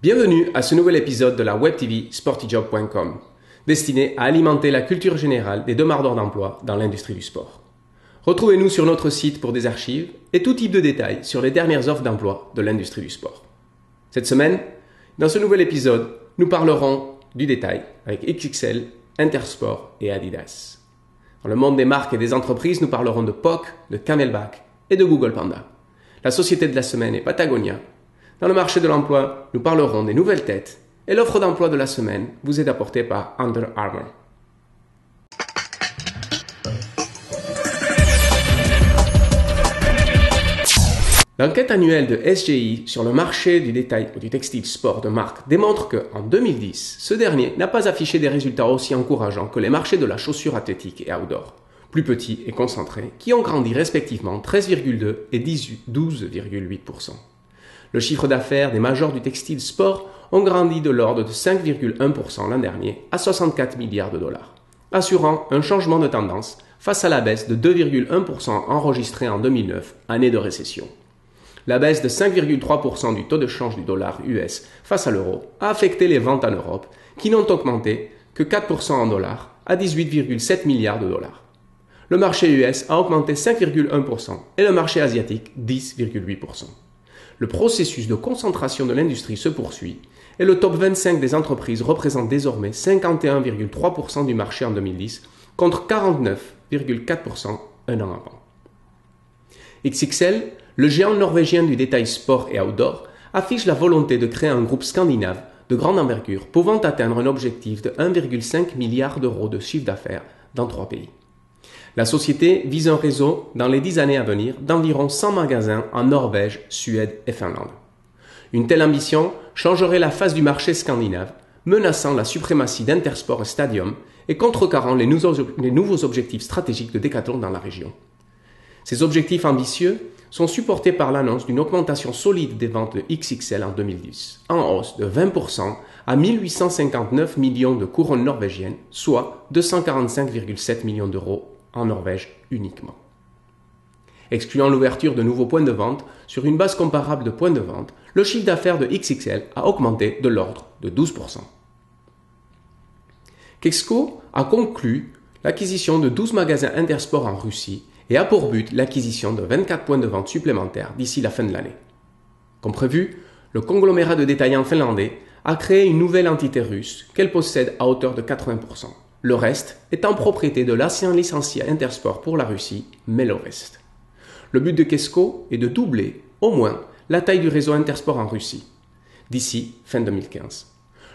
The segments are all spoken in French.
Bienvenue à ce nouvel épisode de la Web TV sportijob.com, destiné à alimenter la culture générale des demandeurs d'emploi dans l'industrie du sport. Retrouvez-nous sur notre site pour des archives et tout type de détails sur les dernières offres d'emploi de l'industrie du sport. Cette semaine, dans ce nouvel épisode, nous parlerons du détail avec XXL, Intersport et Adidas. Dans le monde des marques et des entreprises, nous parlerons de POC, de Camelback et de Google Panda. La société de la semaine est Patagonia. Dans le marché de l'emploi, nous parlerons des nouvelles têtes et l'offre d'emploi de la semaine vous est apportée par Under Armour. L'enquête annuelle de SGI sur le marché du détail ou du textile sport de marque démontre qu'en 2010, ce dernier n'a pas affiché des résultats aussi encourageants que les marchés de la chaussure athlétique et outdoor, plus petits et concentrés, qui ont grandi respectivement 13,2 et 12,8%. Le chiffre d'affaires des majors du textile sport ont grandi de l'ordre de 5,1% l'an dernier à 64 milliards de dollars, assurant un changement de tendance face à la baisse de 2,1% enregistrée en 2009, année de récession. La baisse de 5,3% du taux de change du dollar US face à l'euro a affecté les ventes en Europe, qui n'ont augmenté que 4% en dollars à 18,7 milliards de dollars. Le marché US a augmenté 5,1% et le marché asiatique 10,8%. Le processus de concentration de l'industrie se poursuit et le top 25 des entreprises représente désormais 51,3% du marché en 2010 contre 49,4% un an avant. XXL, le géant norvégien du détail sport et outdoor, affiche la volonté de créer un groupe scandinave de grande envergure pouvant atteindre un objectif de 1,5 milliard d'euros de chiffre d'affaires dans 3 pays. La société vise un réseau dans les 10 années à venir d'environ 100 magasins en Norvège, Suède et Finlande. Une telle ambition changerait la face du marché scandinave, menaçant la suprématie d'Intersport et Stadium et contrecarrant les nouveaux objectifs stratégiques de Decathlon dans la région. Ces objectifs ambitieux sont supportés par l'annonce d'une augmentation solide des ventes de XXL en 2010, en hausse de 20% à 1859 millions de couronnes norvégiennes, soit 245,7 millions d'euros en Norvège uniquement. Excluant l'ouverture de nouveaux points de vente, sur une base comparable de points de vente, le chiffre d'affaires de XXL a augmenté de l'ordre de 12%. Kexco a conclu l'acquisition de 12 magasins Intersport en Russie et a pour but l'acquisition de 24 points de vente supplémentaires d'ici la fin de l'année. Comme prévu, le conglomérat de détaillants finlandais a créé une nouvelle entité russe qu'elle possède à hauteur de 80%. Le reste est en propriété de l'ancien licencié Intersport pour la Russie, Melovest. Le but de Kexco est de doubler, au moins, la taille du réseau Intersport en Russie, d'ici fin 2015.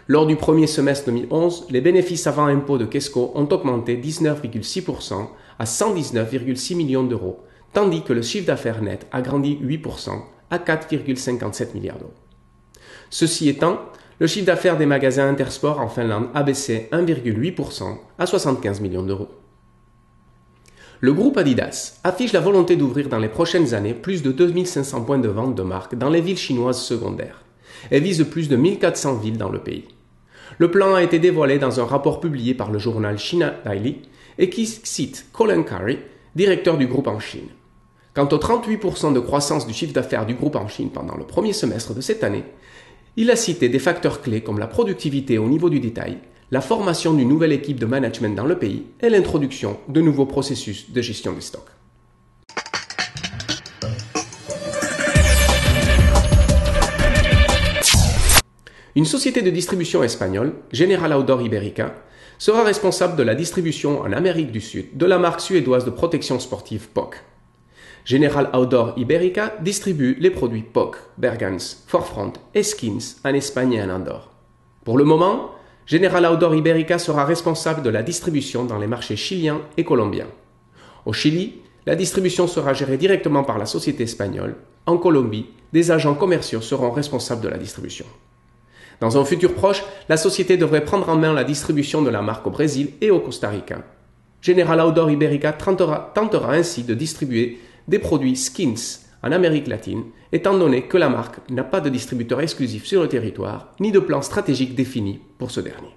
Lors du premier semestre 2011, les bénéfices avant impôts de Kexco ont augmenté 19,6% à 119,6 millions d'euros, tandis que le chiffre d'affaires net a grandi 8% à 4,57 milliards d'euros. Ceci étant, le chiffre d'affaires des magasins Intersport en Finlande a baissé 1,8% à 75 millions d'euros. Le groupe Adidas affiche la volonté d'ouvrir dans les prochaines années plus de 2500 points de vente de marque dans les villes chinoises secondaires et vise plus de 1400 villes dans le pays. Le plan a été dévoilé dans un rapport publié par le journal China Daily et qui cite Colin Curry, directeur du groupe en Chine. Quant aux 38% de croissance du chiffre d'affaires du groupe en Chine pendant le premier semestre de cette année, il a cité des facteurs clés comme la productivité au niveau du détail, la formation d'une nouvelle équipe de management dans le pays et l'introduction de nouveaux processus de gestion des stocks. Une société de distribution espagnole, General Outdoor Ibérica, sera responsable de la distribution en Amérique du Sud de la marque suédoise de protection sportive POC. General Outdoor Ibérica distribue les produits POC, Bergans, Forefront et Skins en Espagne et en Andorre. Pour le moment, General Outdoor Ibérica sera responsable de la distribution dans les marchés chiliens et colombiens. Au Chili, la distribution sera gérée directement par la société espagnole. En Colombie, des agents commerciaux seront responsables de la distribution. Dans un futur proche, la société devrait prendre en main la distribution de la marque au Brésil et au Costa Rica. General Outdoor Ibérica tentera ainsi de distribuer des produits Skins en Amérique latine, étant donné que la marque n'a pas de distributeur exclusif sur le territoire, ni de plan stratégique défini pour ce dernier.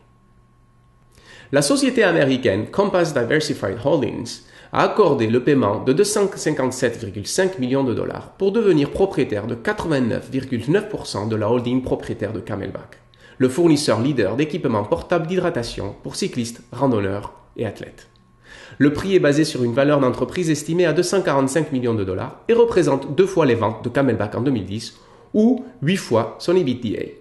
La société américaine Compass Diversified Holdings a accordé le paiement de 257,5 millions de dollars pour devenir propriétaire de 89,9% de la holding propriétaire de Camelback, le fournisseur leader d'équipements portables d'hydratation pour cyclistes, randonneurs et athlètes. Le prix est basé sur une valeur d'entreprise estimée à 245 millions de dollars et représente 2 fois les ventes de Camelback en 2010 ou 8 fois son EBITDA.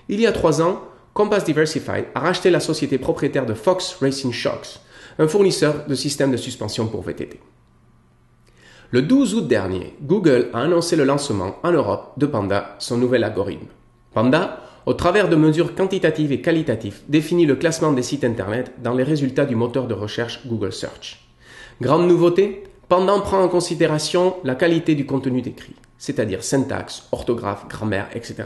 Il y a 3 ans, Compass Diversified a racheté la société propriétaire de Fox Racing Shocks, un fournisseur de systèmes de suspension pour VTT. Le 12 août dernier, Google a annoncé le lancement en Europe de Panda, son nouvel algorithme. Panda, au travers de mesures quantitatives et qualitatives, définit le classement des sites Internet dans les résultats du moteur de recherche Google Search. Grande nouveauté, Panda prend en considération la qualité du contenu décrit, c'est-à-dire syntaxe, orthographe, grammaire, etc.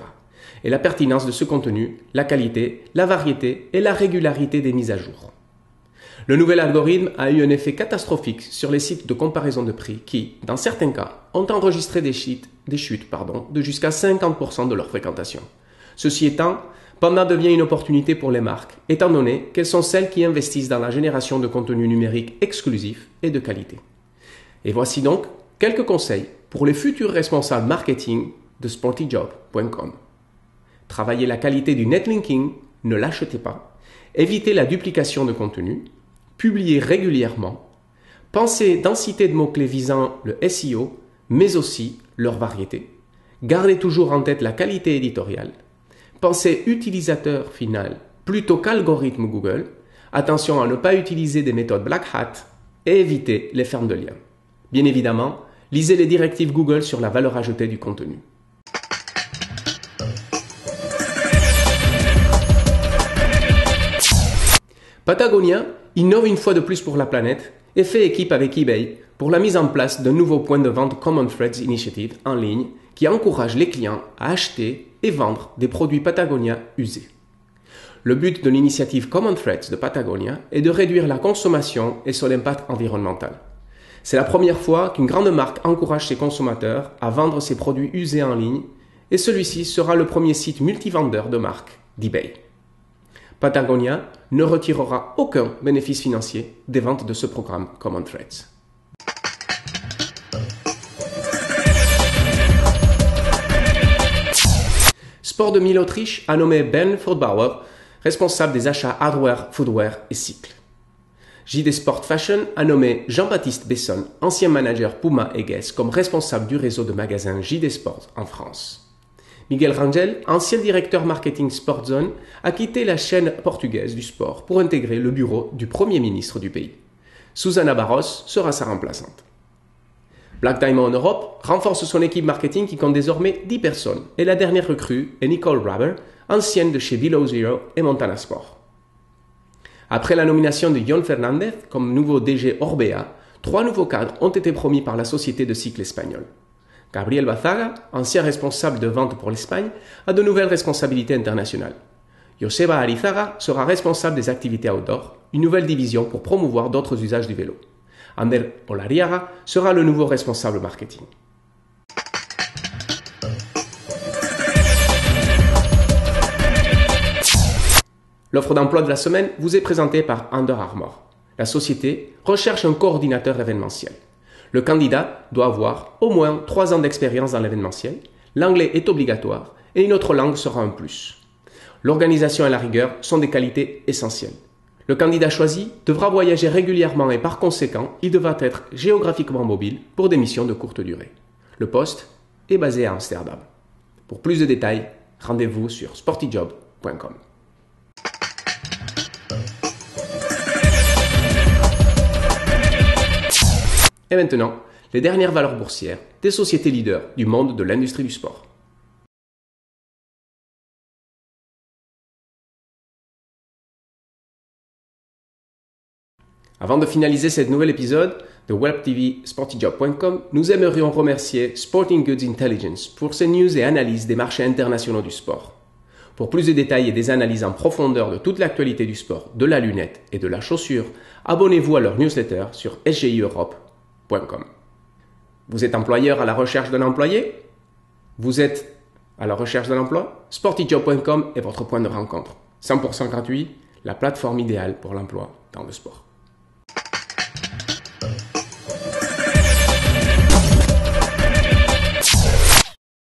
Et la pertinence de ce contenu, la qualité, la variété et la régularité des mises à jour. Le nouvel algorithme a eu un effet catastrophique sur les sites de comparaison de prix qui, dans certains cas, ont enregistré des chutes de jusqu'à 50% de leur fréquentation. Ceci étant, Panda devient une opportunité pour les marques, étant donné qu'elles sont celles qui investissent dans la génération de contenu numérique exclusif et de qualité. Et voici donc quelques conseils pour les futurs responsables marketing de sportyjob.com. Travaillez la qualité du netlinking, ne l'achetez pas. Évitez la duplication de contenu. Publiez régulièrement. Pensez densité de mots-clés visant le SEO, mais aussi leur variété. Gardez toujours en tête la qualité éditoriale. Pensez utilisateur final plutôt qu'algorithme Google. Attention à ne pas utiliser des méthodes Black Hat et évitez les fermes de liens. Bien évidemment, lisez les directives Google sur la valeur ajoutée du contenu. Patagonia innove une fois de plus pour la planète et fait équipe avec eBay pour la mise en place d'un nouveau point de vente Common Threads Initiative en ligne qui encourage les clients à acheter et vendre des produits Patagonia usés. Le but de l'initiative Common Threads de Patagonia est de réduire la consommation et son impact environnemental. C'est la première fois qu'une grande marque encourage ses consommateurs à vendre ses produits usés en ligne et celui-ci sera le premier site multivendeur de marque d'eBay. Patagonia ne retirera aucun bénéfice financier des ventes de ce programme Common Threads. Sport 2000 Autriche a nommé Ben Feldbauer responsable des achats hardware, footwear et cycles. JD Sport Fashion a nommé Jean-Baptiste Besson, ancien manager Puma et Guess, comme responsable du réseau de magasins JD Sport en France. Miguel Rangel, ancien directeur marketing Sportzone, a quitté la chaîne portugaise du sport pour intégrer le bureau du Premier ministre du pays. Susana Barros sera sa remplaçante. Black Diamond Europe renforce son équipe marketing qui compte désormais 10 personnes et la dernière recrue est Nicole Raber, ancienne de chez Below Zero et Montana Sport. Après la nomination de Jon Fernandez comme nouveau DG Orbea, 3 nouveaux cadres ont été promis par la société de cycle espagnole. Gabriel Bazaga, ancien responsable de vente pour l'Espagne, a de nouvelles responsabilités internationales. Joseba Arizaga sera responsable des activités outdoor, une nouvelle division pour promouvoir d'autres usages du vélo. Ander Olariaga sera le nouveau responsable marketing. L'offre d'emploi de la semaine vous est présentée par Under Armour. La société recherche un coordinateur événementiel. Le candidat doit avoir au moins 3 ans d'expérience dans l'événementiel, l'anglais est obligatoire et une autre langue sera un plus. L'organisation et la rigueur sont des qualités essentielles. Le candidat choisi devra voyager régulièrement et par conséquent, il devra être géographiquement mobile pour des missions de courte durée. Le poste est basé à Amsterdam. Pour plus de détails, rendez-vous sur sportyjob.com. Et maintenant, les dernières valeurs boursières des sociétés leaders du monde de l'industrie du sport. Avant de finaliser cet nouvel épisode de WebTV SportyJob.com, nous aimerions remercier Sporting Goods Intelligence pour ses news et analyses des marchés internationaux du sport. Pour plus de détails et des analyses en profondeur de toute l'actualité du sport, de la lunette et de la chaussure, abonnez-vous à leur newsletter sur sgieurope.com. Vous êtes employeur à la recherche d'un employé? Vous êtes à la recherche d'un emploi? SportyJob.com est votre point de rencontre. 100% gratuit, la plateforme idéale pour l'emploi dans le sport.